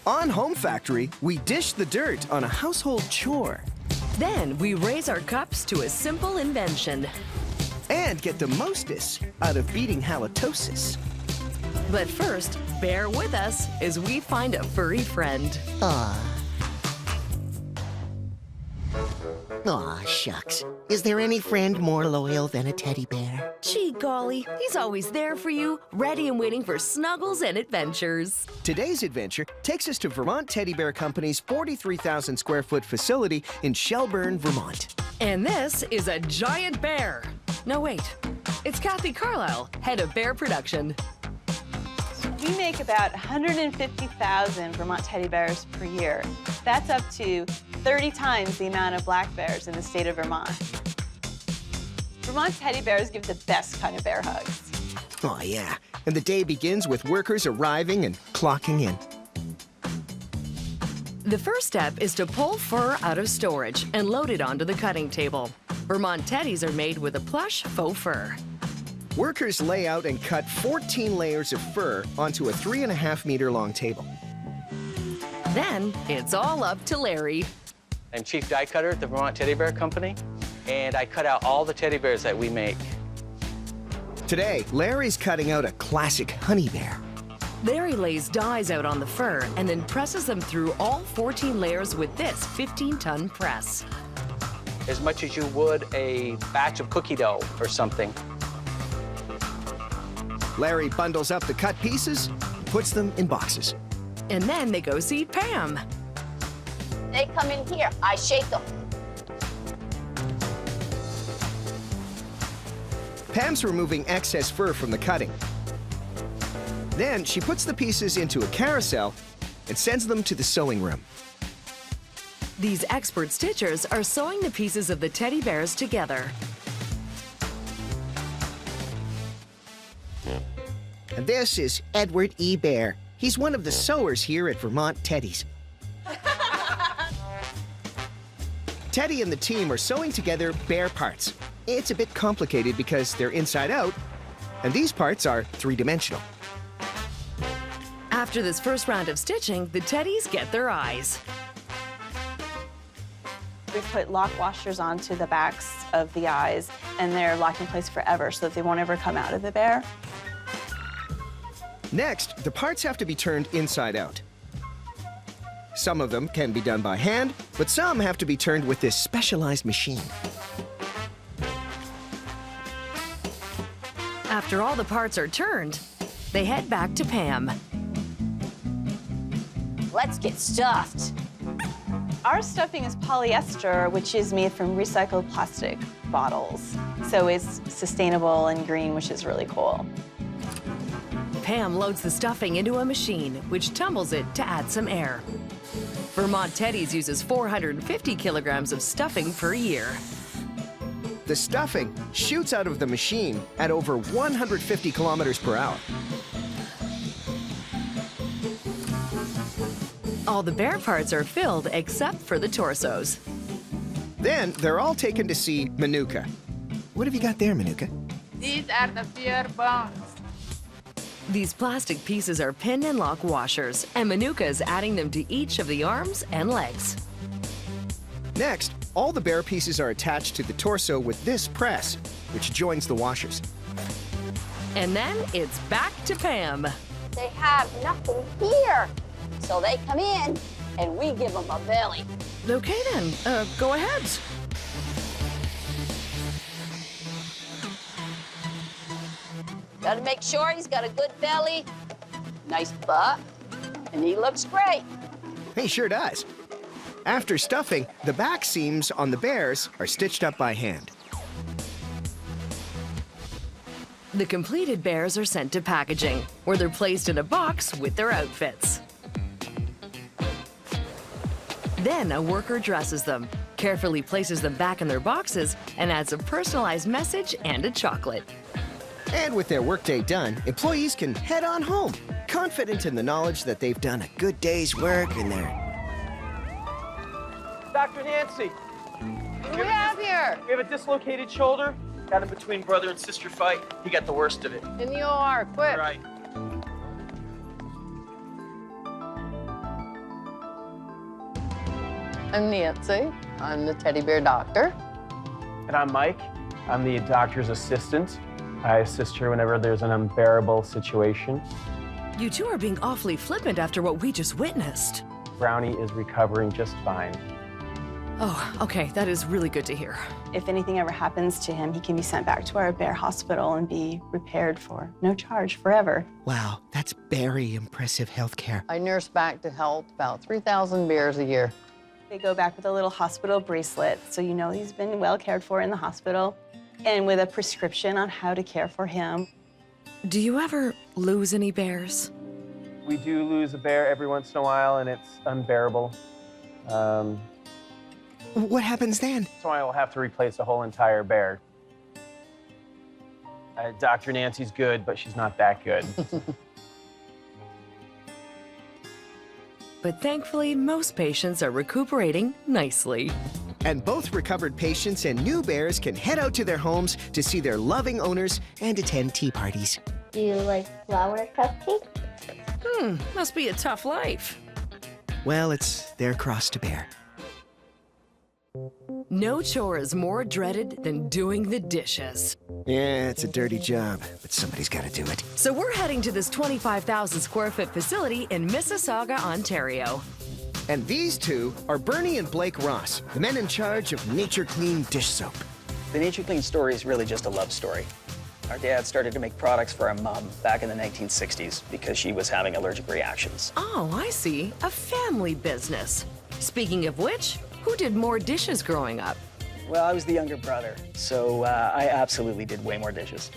On Home Factory, we dish the dirt on a household chore Then we raise our cups to a simple invention. and get the mostest out of beating halitosis. But first, bear with us as we find a furry friend. Aw, shucks. Is there any friend more loyal than a teddy bear? Gee golly, he's always there for you, ready and waiting for snuggles and adventures. Today's adventure takes us to Vermont Teddy Bear Company's 43,000 square foot facility in Shelburne, Vermont. And this is a giant bear. No, wait. It's Kathy Carlisle, head of bear production. We make about 150,000 Vermont teddy bears per year. That's up to 30 times the amount of black bears in the state of Vermont. Vermont teddy bears give the best kind of bear hugs. Oh, yeah. And the day begins with workers arriving and clocking in. The first step is to pull fur out of storage and load it onto the cutting table. Vermont teddies are made with a plush faux fur. Workers lay out and cut 14 layers of fur onto a 3.5 meter long table. Then it's all up to Larry. I'm chief die cutter at the Vermont Teddy Bear Company, and I cut out all the teddy bears that we make. Today, Larry's cutting out a classic honey bear. Larry lays dies out on the fur and then presses them through all 14 layers with this 15-ton press. As much as you would a batch of cookie dough or something. Larry bundles up the cut pieces and puts them in boxes. And then they go see Pam. They come in here, I shake them. Pam's removing excess fur from the cutting. Then she puts the pieces into a carousel and sends them to the sewing room. These expert stitchers are sewing the pieces of the teddy bears together. And this is Edward E. Bear. He's one of the sewers here at Vermont Teddies. Teddy and the team are sewing together bear parts. It's a bit complicated because they're inside out, and these parts are three-dimensional. After this first round of stitching, the teddies get their eyes. We put lock washers onto the backs of the eyes, and they're locked in place forever so that they won't ever come out of the bear. Next, the parts have to be turned inside out. Some of them can be done by hand, but some have to be turned with this specialized machine. After all the parts are turned, they head back to Pam. Let's get stuffed. Our stuffing is polyester, which is made from recycled plastic bottles. So it's sustainable and green, which is really cool. Pam loads the stuffing into a machine, which tumbles it to add some air. Vermont Teddies uses 450 kilograms of stuffing per year. The stuffing shoots out of the machine at over 150 kilometers per hour. All the bear parts are filled except for the torsos. Then they're all taken to see Manuka. What have you got there, Manuka? These are the pure bones. These plastic pieces are pin and lock washers, and Manuka is adding them to each of the arms and legs. Next, all the bear pieces are attached to the torso with this press, which joins the washers. And then it's back to Pam. They have nothing here. So they come in, and we give them a belly. Okay then, go ahead. Gotta make sure he's got a good belly, nice butt, and he looks great. He sure does. After stuffing, the back seams on the bears are stitched up by hand. The completed bears are sent to packaging, where they're placed in a box with their outfits. Then a worker dresses them, carefully places them back in their boxes, and adds a personalized message and a chocolate. And with their workday done, employees can head on home, confident in the knowledge that they've done a good day's work and they're... Dr. Nancy, What do we have here? we have a dislocated shoulder. Got it between brother and sister fight. He got the worst of it. In the OR, quick. Right. I'm Nancy. I'm the teddy bear doctor. And I'm Mike. I'm the doctor's assistant. I assist her whenever there's an unbearable situation. You two are being awfully flippant after what we just witnessed. Brownie is recovering just fine. Oh, okay, that is really good to hear. If anything ever happens to him, he can be sent back to our bear hospital and be repaired for no charge forever. Wow, that's very impressive health care. I nurse back to health about 3,000 bears a year. They go back with a little hospital bracelet, so you know he's been well cared for in the hospital, and with a prescription on how to care for him. Do you ever lose any bears? We do lose a bear every once in a while, and it's unbearable. What happens then? So I will have to replace a whole entire bear. Dr. Nancy's good, but she's not that good. But thankfully, most patients are recuperating nicely. And both recovered patients and new bears can head out to their homes to see their loving owners and attend tea parties. Do you like flower cupcakes? Must be a tough life. Well, it's their cross to bear. No chore is more dreaded than doing the dishes. Yeah, it's a dirty job, but somebody's got to do it. So we're heading to this 25,000 square foot facility in Mississauga, Ontario. And these two are Bernie and Blake Ross, the men in charge of Nature Clean dish soap. The Nature Clean story is really just a love story. Our dad started to make products for our mom back in the 1960s because she was having allergic reactions. Oh, I see. A family business. Speaking of which, who did more dishes growing up? Well, I was the younger brother, so I absolutely did way more dishes.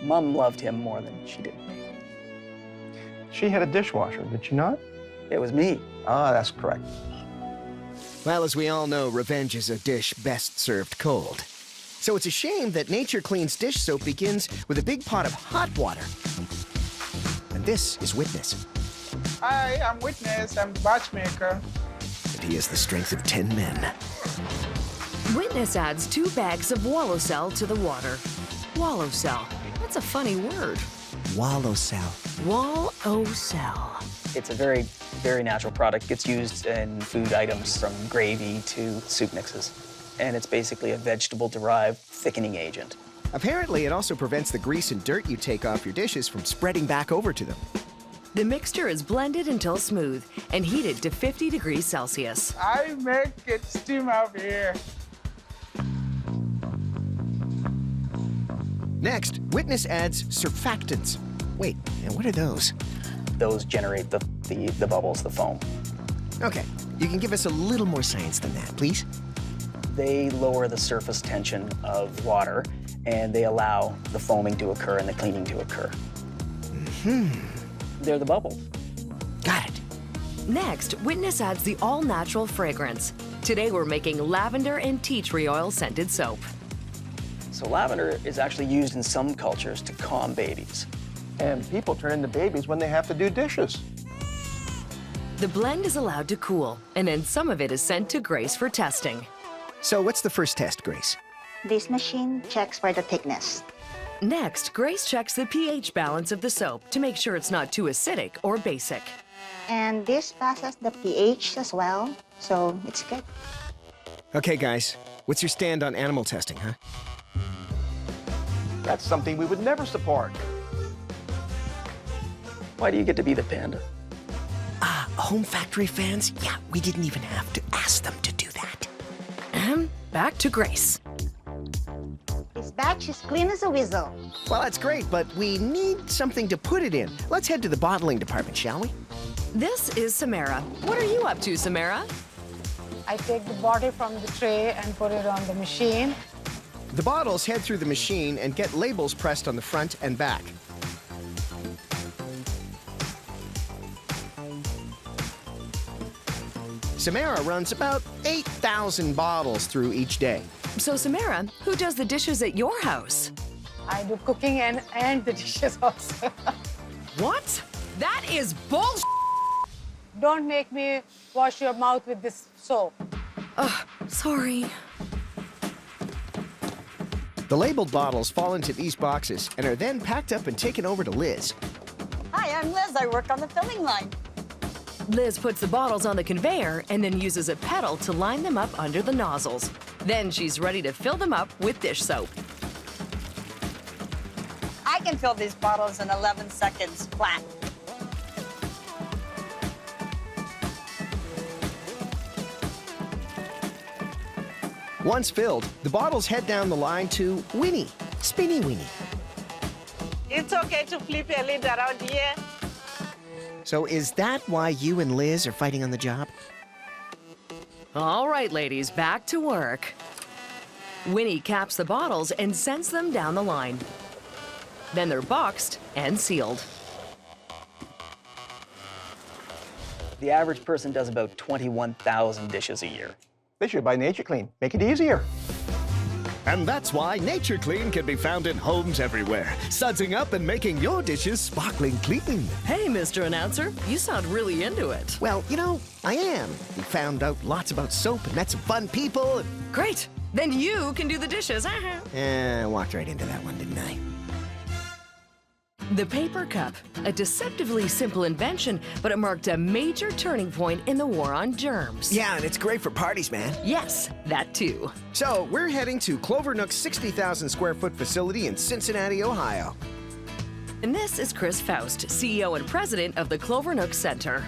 Mom loved him more than she did me. She had a dishwasher, did she not? It was me. Ah, that's correct. Well, as we all know, revenge is a dish best served cold. So it's a shame that Nature Clean's dish soap begins with a big pot of hot water. And this is Witness. Hi, I'm Witness. I'm the batch maker. And he has the strength of 10 men. Witness adds 2 bags of wallow cell to the water. Wallow cell. That's a funny word. Wallow cell. Wallow cell. It's a very, very natural product. It gets used in food items from gravy to soup mixes. And it's basically a vegetable-derived thickening agent. Apparently, it also prevents the grease and dirt you take off your dishes from spreading back over to them. The mixture is blended until smooth and heated to 50 degrees Celsius. I make it steam out here. Next, Witness adds surfactants. Wait, and what are those? Those generate the bubbles, the foam. Okay, you can give us a little more science than that, please? They lower the surface tension of water, and they allow the foaming to occur and the cleaning to occur. They're the bubbles. Got it. Next, Witness adds the all-natural fragrance. Today we're making lavender and tea tree oil scented soap. So lavender is actually used in some cultures to calm babies. And people turn into babies when they have to do dishes. The blend is allowed to cool, and then some of it is sent to Grace for testing. So what's the first test, Grace? This machine checks for the thickness. Next, Grace checks the pH balance of the soap to make sure it's not too acidic or basic. And this passes the pH as well, so it's good. Okay, guys, what's your stand on animal testing, huh? That's something we would never support. Why do you get to be the panda? Home factory fans? Yeah, we didn't even have to ask them to do that. Back to Grace. This batch is clean as a whistle. Well, that's great, but we need something to put it in. Let's head to the bottling department, shall we? This is Samara. What are you up to, Samara? I take the bottle from the tray and put it on the machine. The bottles head through the machine and get labels pressed on the front and back. Samara runs about 8,000 bottles through each day. So, Samara, who does the dishes at your house? I do cooking and the dishes also. What? That is bullshit! Don't make me wash your mouth with this soap. Sorry. The labeled bottles fall into these boxes and are then packed up and taken over to Liz. Hi, I'm Liz. I work on the filling line. Liz puts the bottles on the conveyor and then uses a pedal to line them up under the nozzles. Then she's ready to fill them up with dish soap. I can fill these bottles in 11 seconds flat. Once filled, the bottles head down the line to Winnie, Spinny Winnie. It's okay to flip a lid around here. So is that why you and Liz are fighting on the job? All right, ladies, back to work. Winnie caps the bottles and sends them down the line. Then they're boxed and sealed. The average person does about 21,000 dishes a year. They should buy Nature Clean. Make it easier. And that's why Nature Clean can be found in homes everywhere, sudsing up and making your dishes sparkling clean. Hey, Mr. Announcer, you sound really into it. Well, you know, I am. We found out lots about soap and met some fun people. Great. Then you can do the dishes. I walked right into that one, didn't I? The paper cup, a deceptively simple invention, but it marked a major turning point in the war on germs. Yeah, and it's great for parties, man. Yes, that too. So, we're heading to Clover Nook's 60,000 square foot facility in Cincinnati, Ohio. And this is Chris Faust, CEO and president of the Clover Nook Center.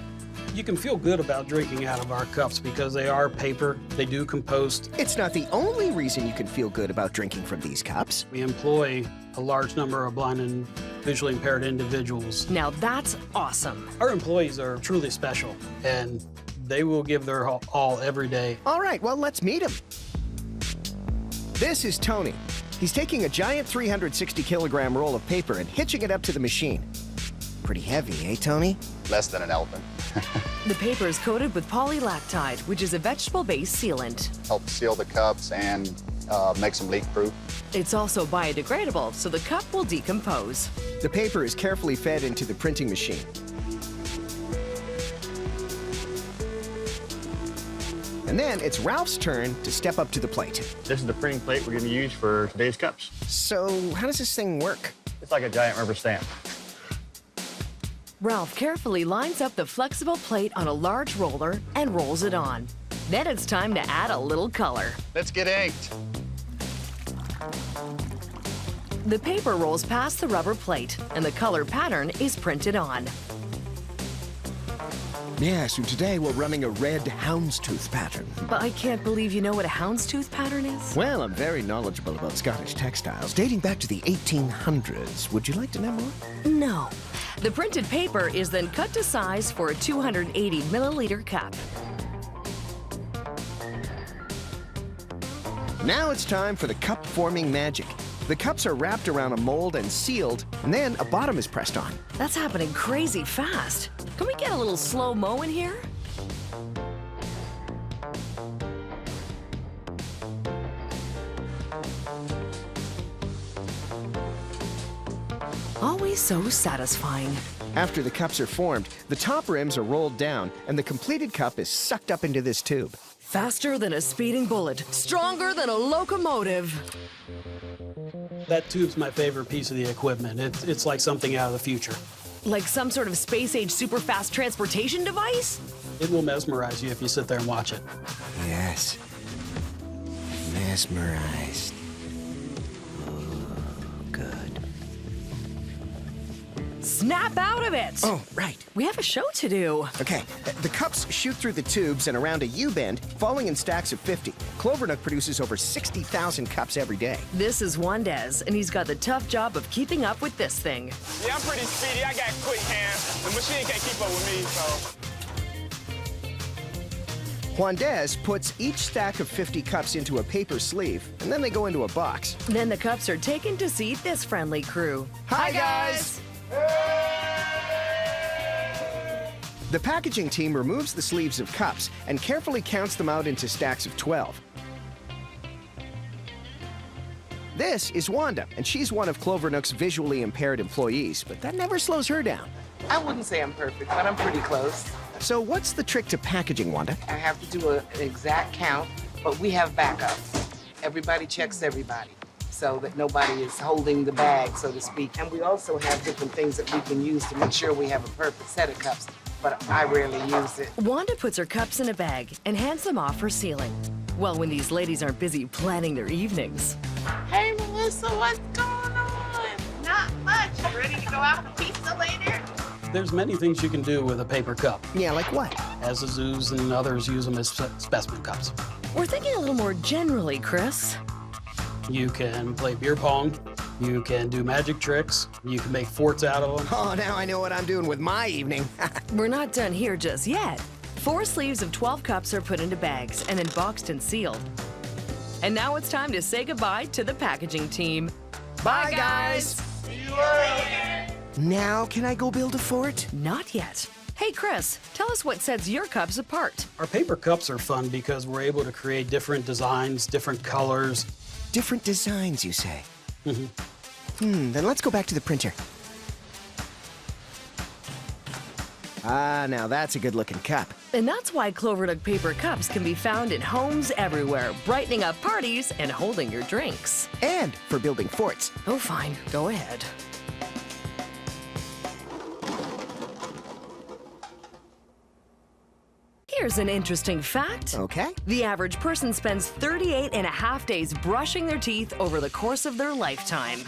You can feel good about drinking out of our cups because they are paper, they do compost. It's not the only reason you can feel good about drinking from these cups. We employ a large number of blind and visually impaired individuals. Now that's awesome. Our employees are truly special, and they will give their all every day. All right, well, let's meet him. This is Tony. He's taking a giant 360-kilogram roll of paper and hitching it up to the machine. Pretty heavy, eh, Tony? Less than an elephant. The paper is coated with polylactide, which is a vegetable-based sealant. Helps seal the cups and makes them leak-proof. It's also biodegradable, so the cup will decompose. The paper is carefully fed into the printing machine. And then it's Ralph's turn to step up to the plate. This is the printing plate we're going to use for today's cups. So how does this thing work? It's like a giant rubber stamp. Ralph carefully lines up the flexible plate on a large roller and rolls it on. Then it's time to add a little color. Let's get inked. The paper rolls past the rubber plate, and the color pattern is printed on. Yeah, so today we're running a red houndstooth pattern. But I can't believe you know what a houndstooth pattern is. Well, I'm very knowledgeable about Scottish textiles, dating back to the 1800s. Would you like to know more? No. The printed paper is then cut to size for a 280 milliliter cup. Now it's time for the cup forming magic. The cups are wrapped around a mold and sealed, and then a bottom is pressed on. That's happening crazy fast. Can we get a little slow-mo in here? Always so satisfying. After the cups are formed, the top rims are rolled down, and the completed cup is sucked up into this tube. Faster than a speeding bullet, stronger than a locomotive. That tube's my favorite piece of the equipment. It's like something out of the future. Like some sort of space-age super-fast transportation device? It will mesmerize you if you sit there and watch it. Yes. Mesmerized. Oh, good. Snap out of it! Oh, right. We have a show to do. Okay, the cups shoot through the tubes and around a U-bend, falling in stacks of 50. Clover Nook produces over 60,000 cups every day. This is Juandez, and he's got the tough job of keeping up with this thing. Yeah, I'm pretty speedy. I got quick hands. The machine can't keep up with me, so. Juandez puts each stack of 50 cups into a paper sleeve, and then they go into a box. Then the cups are taken to seat this friendly crew. Hi, guys! The packaging team removes the sleeves of cups and carefully counts them out into stacks of 12. This is Wanda, and she's one of Clover Nook's visually impaired employees, but that never slows her down. I wouldn't say I'm perfect, but I'm pretty close. So what's the trick to packaging, Wanda? I have to do an exact count, but we have backups. Everybody checks everybody so that nobody is holding the bag, so to speak. And we also have different things that we can use to make sure we have a perfect set of cups. but I rarely use it. Wanda puts her cups in a bag and hands them off for sealing. Well, when these ladies aren't busy planning their evenings. Hey, Melissa, what's going on? Not much. You ready to go out for pizza later? There's many things you can do with a paper cup. Yeah, like what? As the zoos and others use them as specimen cups. We're thinking a little more generally, Chris. You can play beer pong. You can do magic tricks. You can make forts out of them. Oh, now I know what I'm doing with my evening. We're not done here just yet. 4 sleeves of 12 cups are put into bags and then boxed and sealed. And now it's time to say goodbye to the packaging team. Bye, guys. See you later. Now can I go build a fort? Not yet. Hey, Chris, tell us what sets your cups apart. Our paper cups are fun because we're able to create different designs, different colors. Different designs, you say? Mm-hmm. Then let's go back to the printer. Ah, now that's a good-looking cup. And that's why Cloverduck paper cups can be found in homes everywhere, brightening up parties and holding your drinks. And for building forts. Oh, fine. Go ahead. Here's an interesting fact. Okay. The average person spends 38 and a half days brushing their teeth over the course of their lifetime.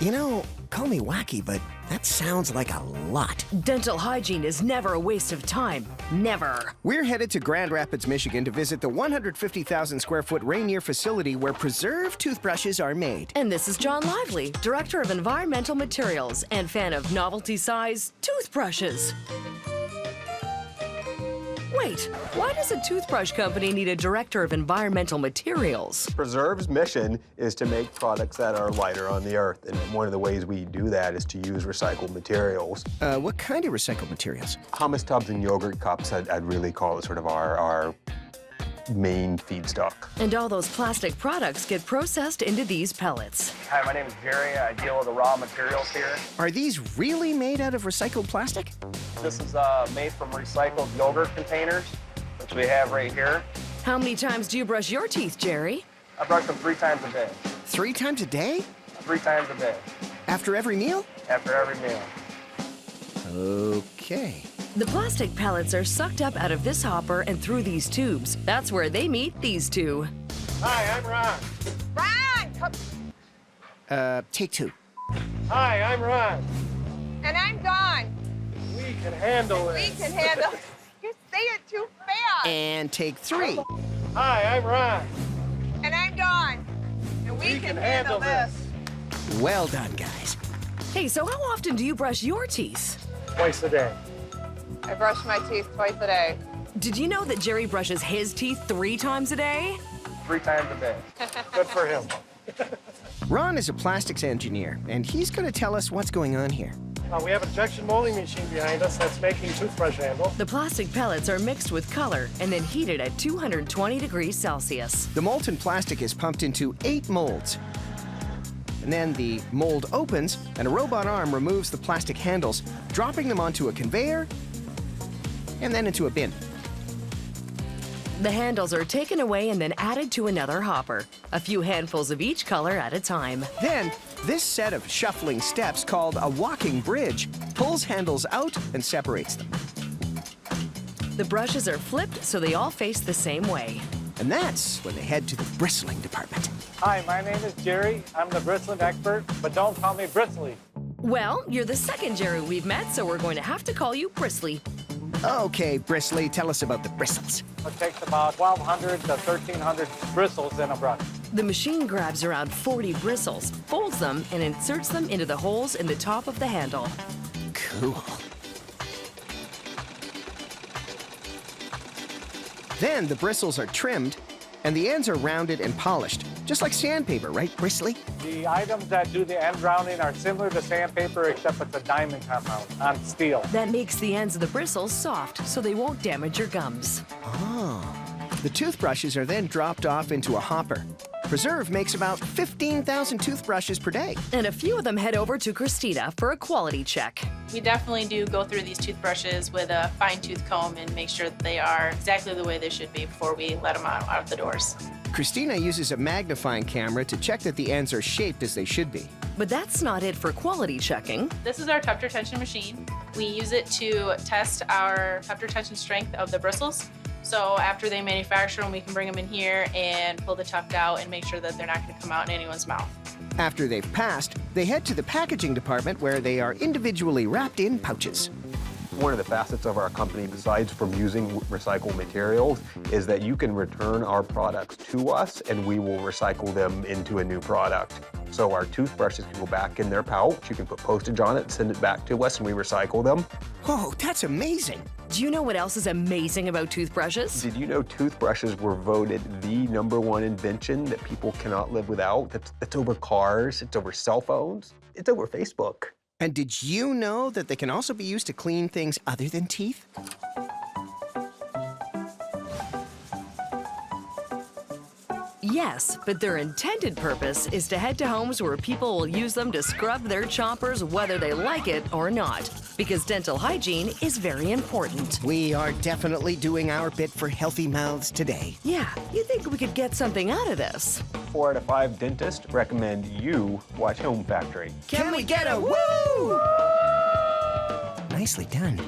You know, call me wacky, but that sounds like a lot. Dental hygiene is never a waste of time. Never. We're headed to Grand Rapids, Michigan to visit the 150,000 square foot Rainier facility where preserved toothbrushes are made. And this is John Lively, Director of Environmental Materials and fan of novelty-size toothbrushes. Wait, why does a toothbrush company need a director of environmental materials? Preserve's mission is to make products that are lighter on the earth, and one of the ways we do that is to use recycled materials. What kind of recycled materials? Hummus tubs and yogurt cups, I'd really call it sort of our main feedstock. And all those plastic products get processed into these pellets. Hi, my name is Jerry. I deal with the raw materials here. Are these really made out of recycled plastic? This is made from recycled yogurt containers, which we have right here. How many times do you brush your teeth, Jerry? I brush them 3 times a day. 3 times a day? 3 times a day. After every meal? After every meal. Okay. The plastic pellets are sucked up out of this hopper and through these tubes. That's where they meet these two. Hi, I'm Ron. Ron! Come. Take 2. Hi, I'm Ron. And I'm Dawn. We can handle it. We can handle it. You say it too fast. And take 3. Hi, I'm Ron. And I'm Dawn. And we can handle this. Well done, guys. Hey, so how often do you brush your teeth? Twice a day. I brush my teeth twice a day. Did you know that Jerry brushes his teeth 3 times a day? 3 times a day. Good for him. Ron is a plastics engineer, and he's going to tell us what's going on here. We have an injection molding machine behind us that's making toothbrush handle. The plastic pellets are mixed with color and then heated at 220 degrees Celsius. The molten plastic is pumped into 8 molds. And then the mold opens, and a robot arm removes the plastic handles, dropping them onto a conveyor and then into a bin. The handles are taken away and then added to another hopper, a few handfuls of each color at a time. Then, this set of shuffling steps, called a walking bridge, pulls handles out and separates them. The brushes are flipped so they all face the same way. And that's when they head to the bristling department. Hi, my name is Jerry. I'm the bristling expert, but don't call me Bristly. Well, you're the second Jerry we've met, so we're going to have to call you Bristly. Okay, Bristly, tell us about the bristles. It takes about 1,200 to 1,300 bristles in a brush. The machine grabs around 40 bristles, folds them, and inserts them into the holes in the top of the handle. Cool. Then the bristles are trimmed, and the ends are rounded and polished, just like sandpaper, right, Bristly? The items that do the end rounding are similar to sandpaper, except it's a diamond compound on steel. That makes the ends of the bristles soft, so they won't damage your gums. Oh. The toothbrushes are then dropped off into a hopper. Preserve makes about 15,000 toothbrushes per day. And a few of them head over to Christina for a quality check. We definitely do go through these toothbrushes with a fine-tooth comb and make sure that they are exactly the way they should be before we let them out the doors. Christina uses a magnifying camera to check that the ends are shaped as they should be. But that's not it for quality checking. This is our tough retention machine. We use it to test our after touch and strength of the bristles. So after they manufacture them, we can bring them in here and pull the tuft out and make sure that they're not going to come out in anyone's mouth. After they've passed, they head to the packaging department where they are individually wrapped in pouches. One of the facets of our company, besides from using recycled materials, is that you can return our products to us and we will recycle them into a new product. So our toothbrushes can go back in their pouch, you can put postage on it, send it back to us, and we recycle them. Oh, that's amazing. Do you know what else is amazing about toothbrushes? Did you know toothbrushes were voted the #1 invention that people cannot live without? That's over cars, it's over cell phones, it's over Facebook. And did you know that they can also be used to clean things other than teeth? Yes, but their intended purpose is to head to homes where people will use them to scrub their chompers whether they like it or not. Because dental hygiene is very important. We are definitely doing our bit for healthy mouths today. Yeah, you'd think we could get something out of this. 4 out of 5 dentists recommend you watch Home Factory. Can we get a woo? Nicely done.